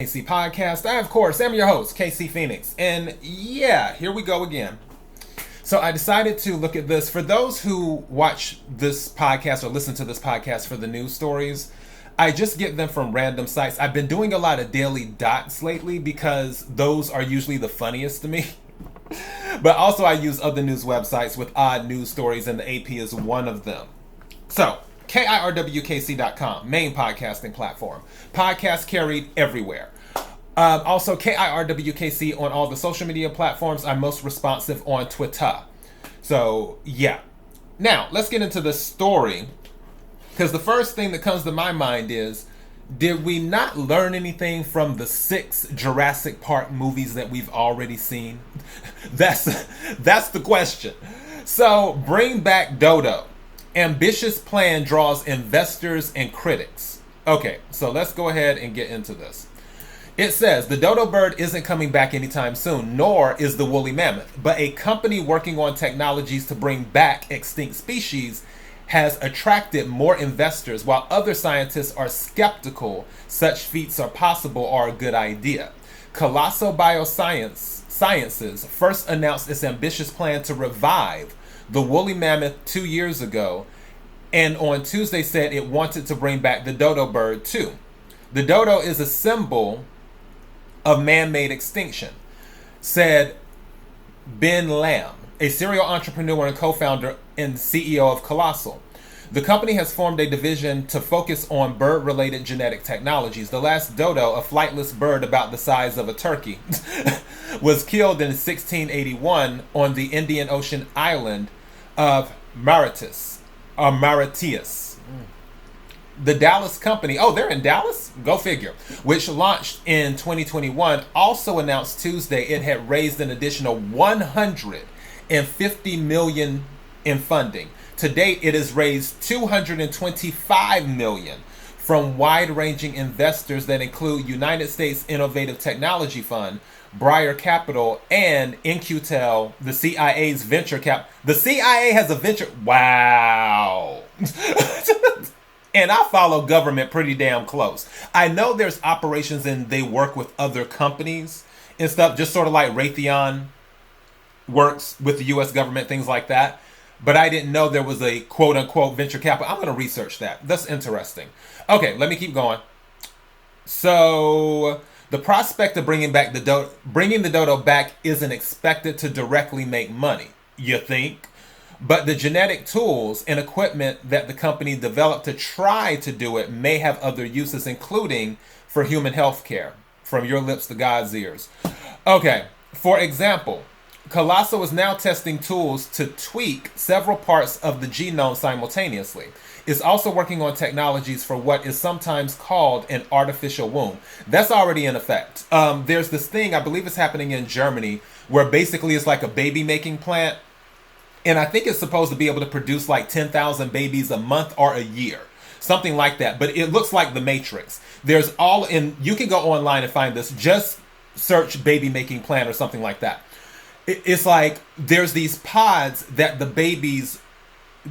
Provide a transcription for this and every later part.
KC Podcast. I, of course, am your host, KC Phoenix. And yeah, here we go again. So I decided to look at this. For those who watch this podcast or listen to this podcast for the news stories, I just get them from random sites. I've been doing a lot of daily dots lately because those are usually the funniest to me. But also I use other news websites with odd news stories, and the AP is one of them. So, KIRWKC.com, main podcasting platform. Podcasts carried everywhere. Also, KIRWKC on all the social media platforms. I'm most responsive on Twitter. So, yeah. Now, let's get into the story. Because the first thing that comes to my mind is, did we not learn anything from the 6 Jurassic Park movies that we've already seen? That's the question. So, bring back DoDo. Ambitious plan draws investors and critics. Okay, so let's go ahead and get into this. It says, the dodo bird isn't coming back anytime soon, nor is the woolly mammoth, but a company working on technologies to bring back extinct species has attracted more investors, while other scientists are skeptical such feats are possible or a good idea. Colosso Biosciences first announced its ambitious plan to revive the woolly mammoth 2 years ago, and on Tuesday said it wanted to bring back the dodo bird too. The dodo is a symbol of man-made extinction, said Ben Lamb, a serial entrepreneur and co-founder and CEO of Colosso. The company has formed a division to focus on bird-related genetic technologies. The last dodo, a flightless bird about the size of a turkey, was killed in 1681 on the Indian Ocean island of Mauritius. The Dallas company, oh, they're in Dallas? Go figure. Which launched in 2021, also announced Tuesday it had raised an additional $150 million in funding. To date, it has raised $225 million from wide-ranging investors that include United States Innovative Technology Fund, Briar Capital, and InQtel, the CIA's venture cap. The CIA has a venture. Wow. And I follow government pretty damn close. I know there's operations and they work with other companies and stuff, just sort of like Raytheon works with the U.S. government, things like that. But I didn't know there was a quote-unquote venture capital. I'm going to research that. That's interesting. Okay, let me keep going. So the prospect of bringing the dodo back isn't expected to directly make money, you think? But the genetic tools and equipment that the company developed to try to do it may have other uses, including for human health care. From your lips to God's ears. Okay, for example, Colosso is now testing tools to tweak several parts of the genome simultaneously. It's also working on technologies for what is sometimes called an artificial womb. That's already in effect. There's this thing, I believe it's happening in Germany, where basically it's like a baby making plant. And I think it's supposed to be able to produce like 10,000 babies a month or a year. Something like that. But it looks like the Matrix. There's all in, you can go online and find this. Just search baby making plant or something like that. It's like there's these pods that the babies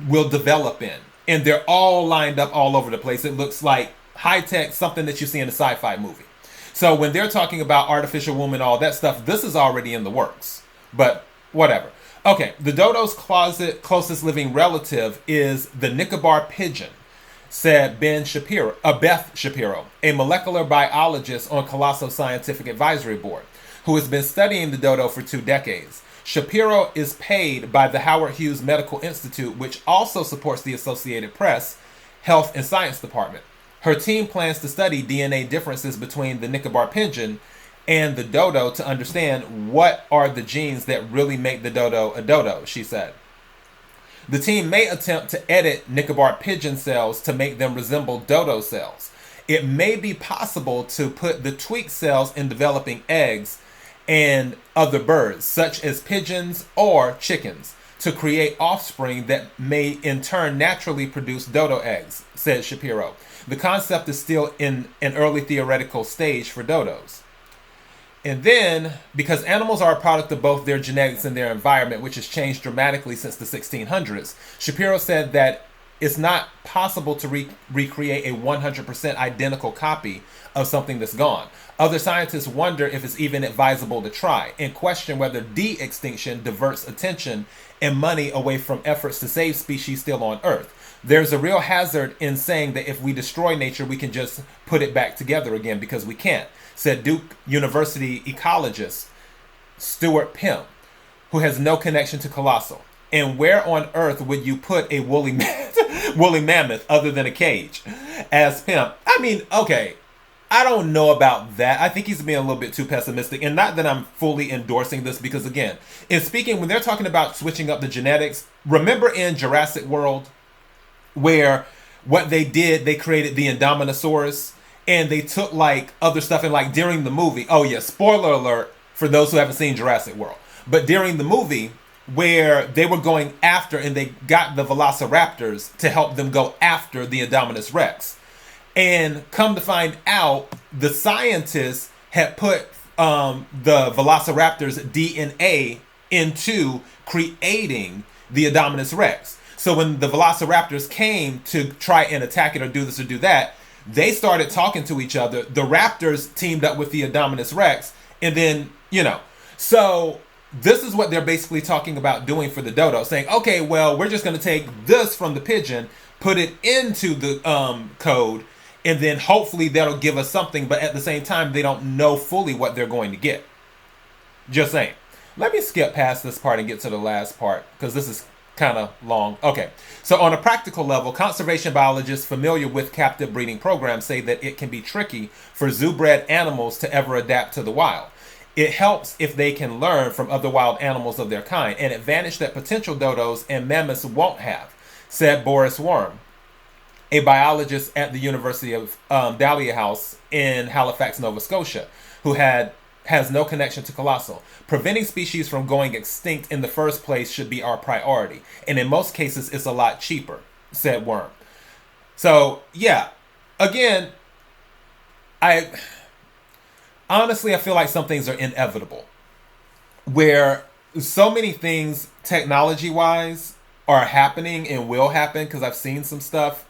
will develop in. And they're all lined up all over the place. It looks like high-tech, something that you see in a sci-fi movie. So when they're talking about artificial womb and all that stuff, this is already in the works. But whatever. Okay, the dodo's closest living relative is the Nicobar pigeon, said Beth Shapiro, a molecular biologist on Colosso Scientific Advisory Board, who has been studying the dodo for 2 decades. Shapiro is paid by the Howard Hughes Medical Institute, which also supports the Associated Press Health and Science Department. Her team plans to study DNA differences between the Nicobar pigeon and the dodo to understand what are the genes that really make the dodo a dodo, she said. The team may attempt to edit Nicobar pigeon cells to make them resemble dodo cells. It may be possible to put the tweaked cells in developing eggs and other birds, such as pigeons or chickens, to create offspring that may in turn naturally produce dodo eggs, said Shapiro. The concept is still in an early theoretical stage for dodos. And then, because animals are a product of both their genetics and their environment, which has changed dramatically since the 1600s, Shapiro said that it's not possible to recreate a 100% identical copy of something that's gone. Other scientists wonder if it's even advisable to try and question whether de-extinction diverts attention and money away from efforts to save species still on Earth. There's a real hazard in saying that if we destroy nature, we can just put it back together again, because we can't, said Duke University ecologist Stuart Pym, who has no connection to Colossal. And where on earth would you put a woolly mammoth other than a cage? Asked Pym. I mean, okay, I don't know about that. I think he's being a little bit too pessimistic. And not that I'm fully endorsing this, because again, when they're talking about switching up the genetics, remember in Jurassic World, where what they did, they created the Indominosaurus, and they took like other stuff, and like during the movie, oh yeah, spoiler alert for those who haven't seen Jurassic World, but during the movie where they were going after, and they got the velociraptors to help them go after the Indominus Rex, and come to find out, the scientists had put the velociraptors' DNA into creating the Indominus Rex. So when the velociraptors came to try and attack it or do this or do that, they started talking to each other. The raptors teamed up with the Indominus Rex, and then, so this is what they're basically talking about doing for the dodo, saying, okay, well, we're just going to take this from the pigeon, put it into the code, and then hopefully that'll give us something, but at the same time, they don't know fully what they're going to get. Just saying. Let me skip past this part and get to the last part, because this is kind of long. Okay, so on a practical level, conservation biologists familiar with captive breeding programs say that it can be tricky for zoo-bred animals to ever adapt to the wild. It helps if they can learn from other wild animals of their kind, an advantage that potential dodos and mammoths won't have, said Boris Worm, a biologist at the University of Dalhousie in Halifax, Nova Scotia, who has no connection to Colossal. Preventing species from going extinct in the first place should be our priority, and in most cases it's a lot cheaper, said Worm. So yeah, again, I feel like some things are inevitable, where so many things technology-wise are happening and will happen, because I've seen some stuff.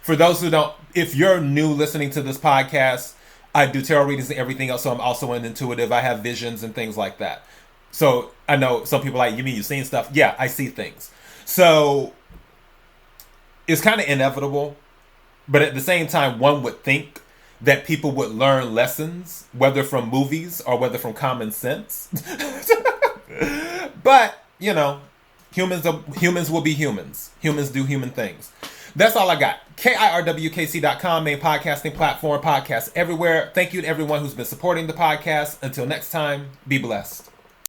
For those who don't, if you're new listening to this podcast, I do tarot readings and everything else, so I'm also an intuitive. I have visions and things like that. So I know some people are like, you mean you've seen stuff? Yeah, I see things. So it's kind of inevitable, but at the same time, one would think that people would learn lessons, whether from movies or whether from common sense. But, humans will be humans. Humans do human things. That's all I got. KIRWKC.com, main podcasting platform, podcasts everywhere. Thank you to everyone who's been supporting the podcast. Until next time, be blessed.